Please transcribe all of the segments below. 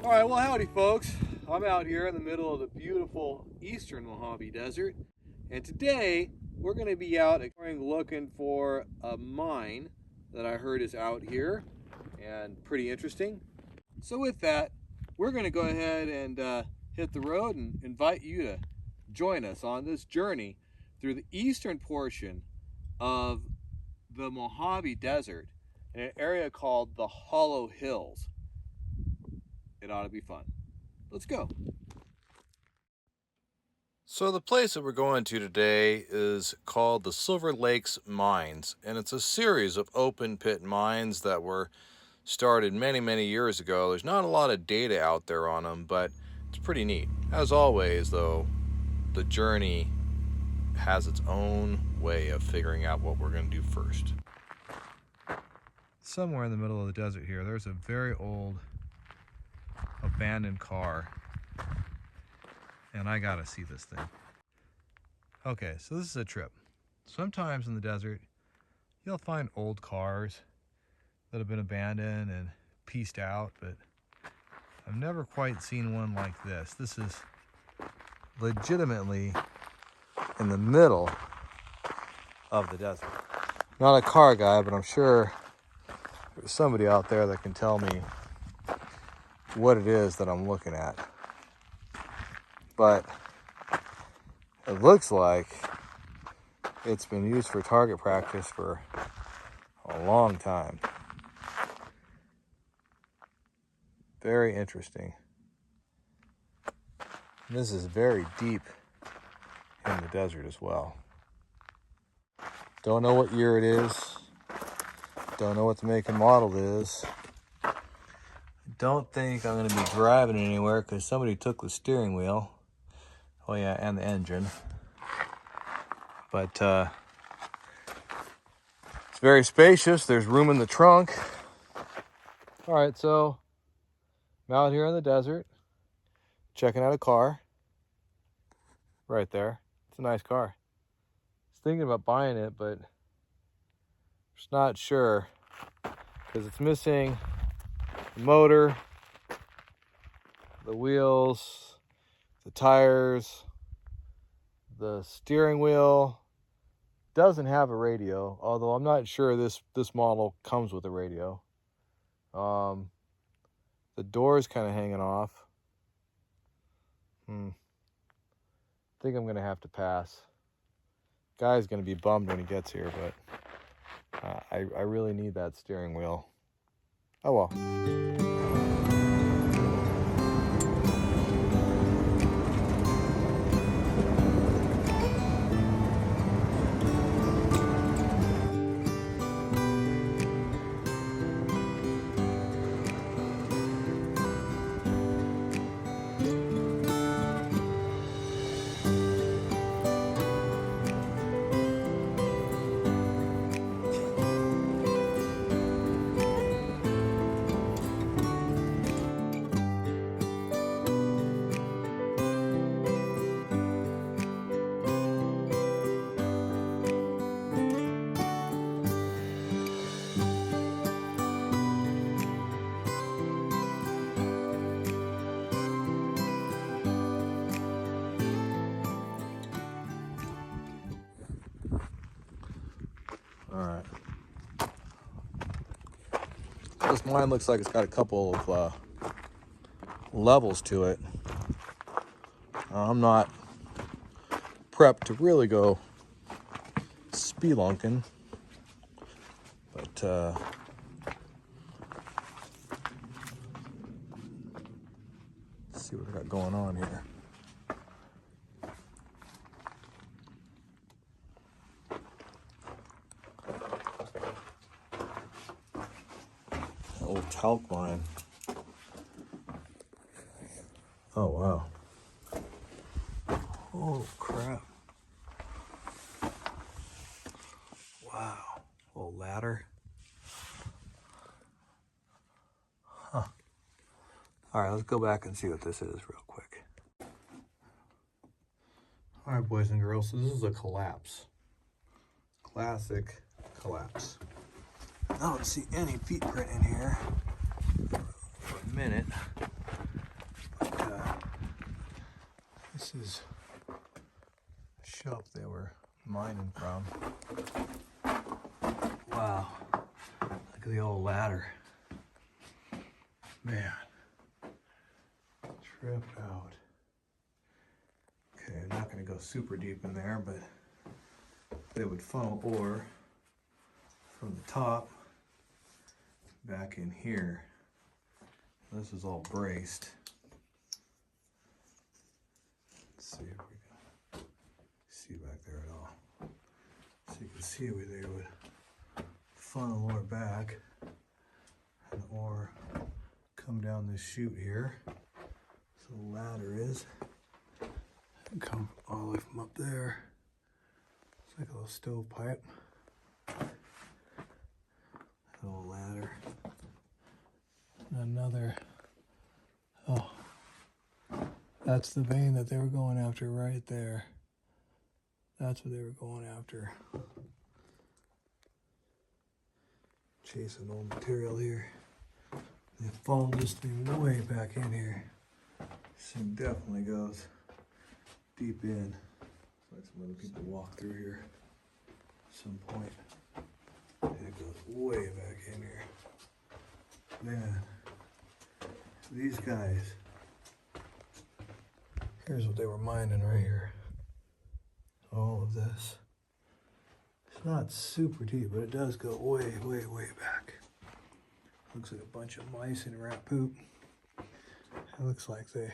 All right, well, howdy, folks. I'm out here in the middle of the beautiful eastern Mojave Desert, and today we're going to be out exploring, looking for a mine that I heard is out here and pretty interesting. So with that, we're going to go ahead and hit the road and invite you to join us on this journey through the eastern portion of the Mojave Desert in an area called the Hollow Hills. It ought to be fun. Let's go. So the place that we're going to today is called the SilverLake Mines, and it's a series of open pit mines that were started many years ago. There's not a lot of data out there on them, but it's pretty neat. As always, though, the journey has its own way of figuring out what we're going to do first. Somewhere in the middle of the desert here, there's a very old abandoned car, and I gotta see this thing. Okay, so this is a trip. Sometimes in the desert, you'll find old cars that have been abandoned and pieced out, but I've never quite seen one like this. This is legitimately in the middle of the desert. Not a car guy, but I'm sure there's somebody out there that can tell me what it is that I'm looking at. But it looks like it's been used for target practice for a long time. Very interesting. This is very deep in the desert as well. Don't know what year it is. Don't know what the make and model is. Don't think I'm going to be driving it anywhere because somebody took the steering wheel. Oh yeah, and the engine. But it's very spacious. There's room in the trunk. All right, so I'm out here in the desert checking out a car. Right there. It's a nice car. I was thinking about buying it, but just not sure because it's missing the motor, the wheels, the tires, the steering wheel. Doesn't have a radio, although I'm not sure this model comes with a radio. The door is kind of hanging off. I think I'm gonna have to pass. Guy's gonna be bummed when he gets here, but I really need that steering wheel. Oh well. All right. This mine looks like it's got a couple of levels to it. I'm not prepped to really go spelunking, but let's see what we got going on here. Old talc mine. Oh wow. Oh crap. Wow. Old ladder. Huh. Alright, let's go back and see what this is real quick. Alright, boys and girls, so this is a collapse. Classic collapse. I don't see any feet print in here for a minute. This is a shelf they were mining from. Wow, look at the old ladder. Man, trip out. Okay, I'm not going to go super deep in there, but they would funnel ore from the top back in here. This is all braced. Let's see if we can see back there at all. So you can see where they would funnel ore back, and the ore come down this chute here. So the ladder is, and come all the way from up there. It's like a little stovepipe. A little ladder. And another, oh, that's the vein that they were going after right there. That's what they were going after. Chasing old material here. They followed this thing way back in here. This thing definitely goes deep in. Let some other people walk through here at some point. And it goes way back in here. Man, these guys, here's what they were mining right here. All of this. It's not super deep, but it does go way, way, way back. Looks like a bunch of mice and rat poop. It looks like they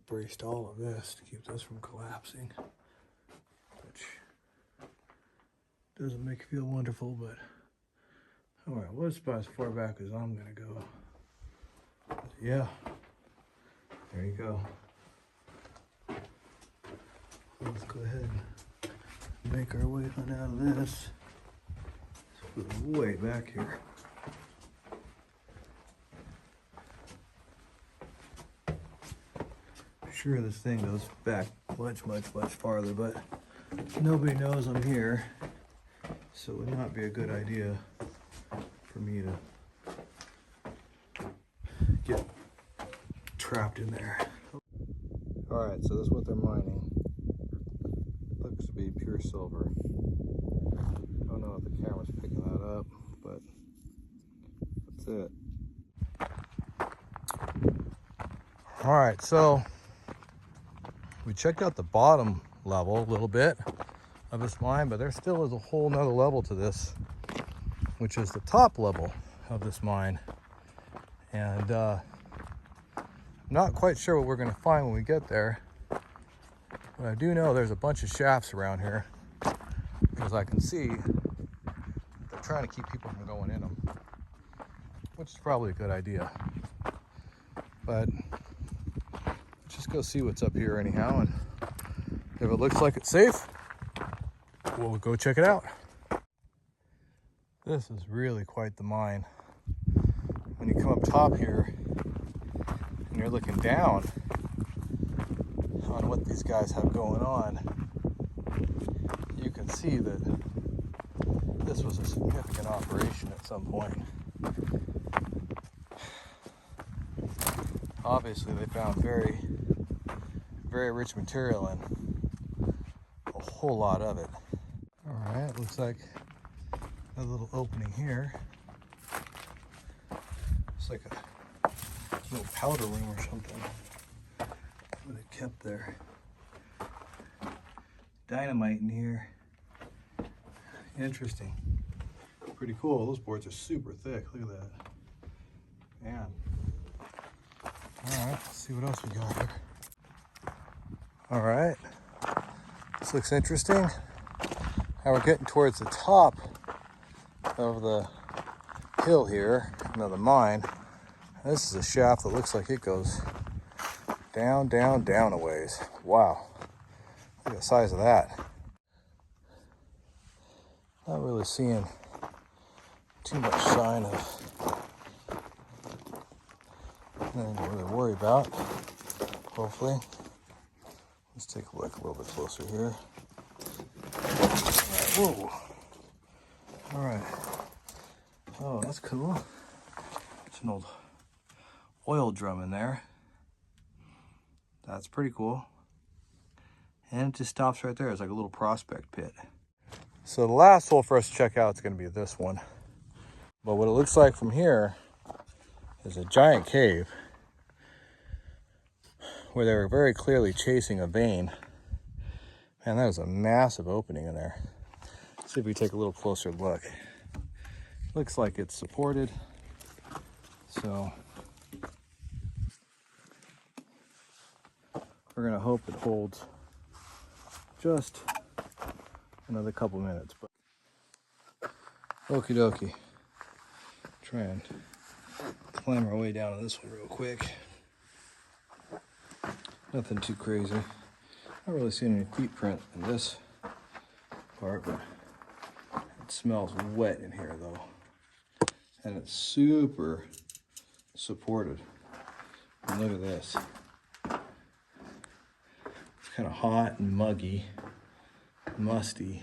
braced all of this to keep this from collapsing, which doesn't make you feel wonderful, but all right, well, it's about as far back as I'm gonna go. But yeah, there you go. Let's go ahead and make our way on out of this. Let's put it way back here. Sure, this thing goes back much, much, much farther, but nobody knows I'm here, so it would not be a good idea for me to get trapped in there. All right, so this is what they're mining. Looks to be pure silver. Don't know if the camera's picking that up, but that's it. All right, so we checked out the bottom level a little bit of this mine, but there still is a whole nother level to this, which is the top level of this mine. And I'm not quite sure what we're gonna find when we get there, but I do know there's a bunch of shafts around here, because I can see they're trying to keep people from going in them, which is probably a good idea. But just go see what's up here anyhow, and if it looks like it's safe, we'll go check it out. This is really quite the mine. When you come up top here and you're looking down on what these guys have going on, you can see that this was a significant operation at some point. Obviously they found very, very rich material and a whole lot of it. All right, looks like a little opening here. It's like a little powder room or something. What it kept there. Dynamite in here. Interesting. Pretty cool. Those boards are super thick. Look at that. Man. All right, let's see what else we got here. All right, this looks interesting. Now we're getting towards the top of the hill here, the mine. This is a shaft that looks like it goes down, down, down a ways. Wow, look at the size of that. Not really seeing too much sign of anything to really worry about, hopefully. Let's take a look a little bit closer here. Whoa. All right. Oh, that's cool. It's an old oil drum in there. That's pretty cool. And it just stops right there. It's like a little prospect pit. So the last hole for us to check out is going to be this one. But what it looks like from here is a giant cave where they were very clearly chasing a vein. Man, that was a massive opening in there. Let's see if we take a little closer look. Looks like it's supported. So we're gonna hope it holds just another couple minutes. But okie dokie. Try and climb our way down to this one real quick. Nothing too crazy. Not really seeing any feet print in this part, but it smells wet in here though. And it's super supported. And look at this. It's kind of hot and muggy, musty,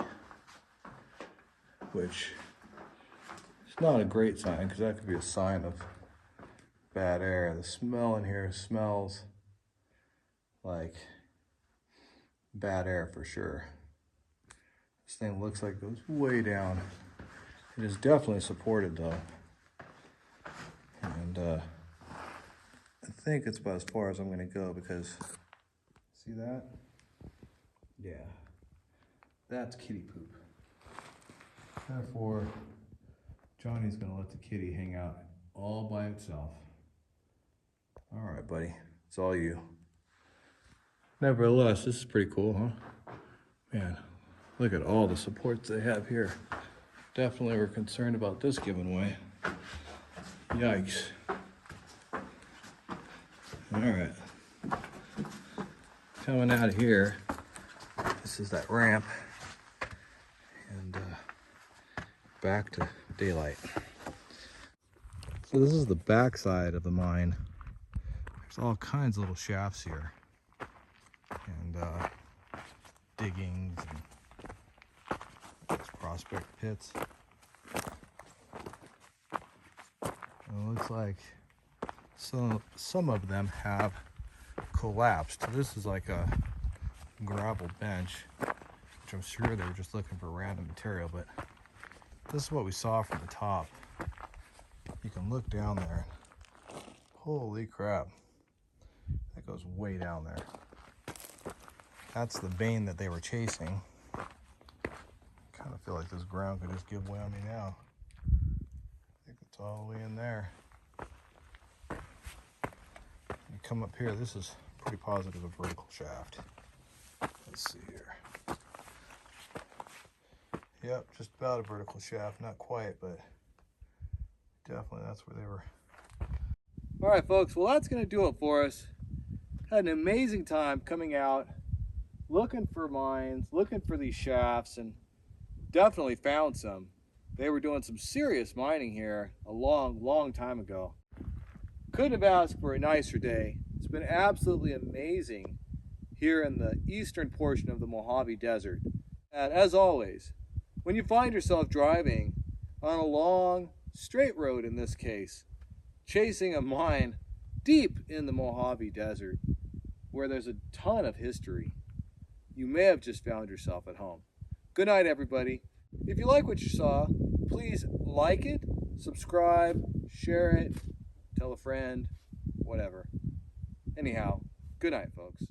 which is not a great sign because that could be a sign of bad air. The smell in here smells like bad air for sure. This thing looks like it goes way down. It is definitely supported though. And I think it's about as far as I'm gonna go because, see that? Yeah, that's kitty poop. Therefore, Johnny's gonna let the kitty hang out all by itself. All right, buddy, it's all you. Nevertheless, this is pretty cool, huh? Man, look at all the supports they have here. Definitely were concerned about this giving way. Yikes. All right. Coming out of here, this is that ramp, and back to daylight. So this is the back side of the mine. There's all kinds of little shafts here, and diggings and prospect pits. And it looks like some of them have collapsed. This is like a gravel bench, which I'm sure they were just looking for random material, but this is what we saw from the top. You can look down there. Holy crap. That goes way down there. That's the vein that they were chasing. Kind of feel like this ground could just give way on me now. I think it's all the way in there. You come up here, this is pretty positive a vertical shaft. Let's see here. Yep, just about a vertical shaft, not quite, but definitely that's where they were. All right, folks, well, that's gonna do it for us. Had an amazing time coming out, looking for mines, looking for these shafts, and definitely found some. They were doing some serious mining here a long time ago. Couldn't have asked for a nicer day. It's been absolutely amazing here in the eastern portion of the Mojave Desert. And as always, when you find yourself driving on a long, straight road in this case, chasing a mine deep in the Mojave Desert, where there's a ton of history, you may have just found yourself at home. Good night, everybody. If you like what you saw, please like it, subscribe, share it, tell a friend, whatever. Anyhow, good night, folks.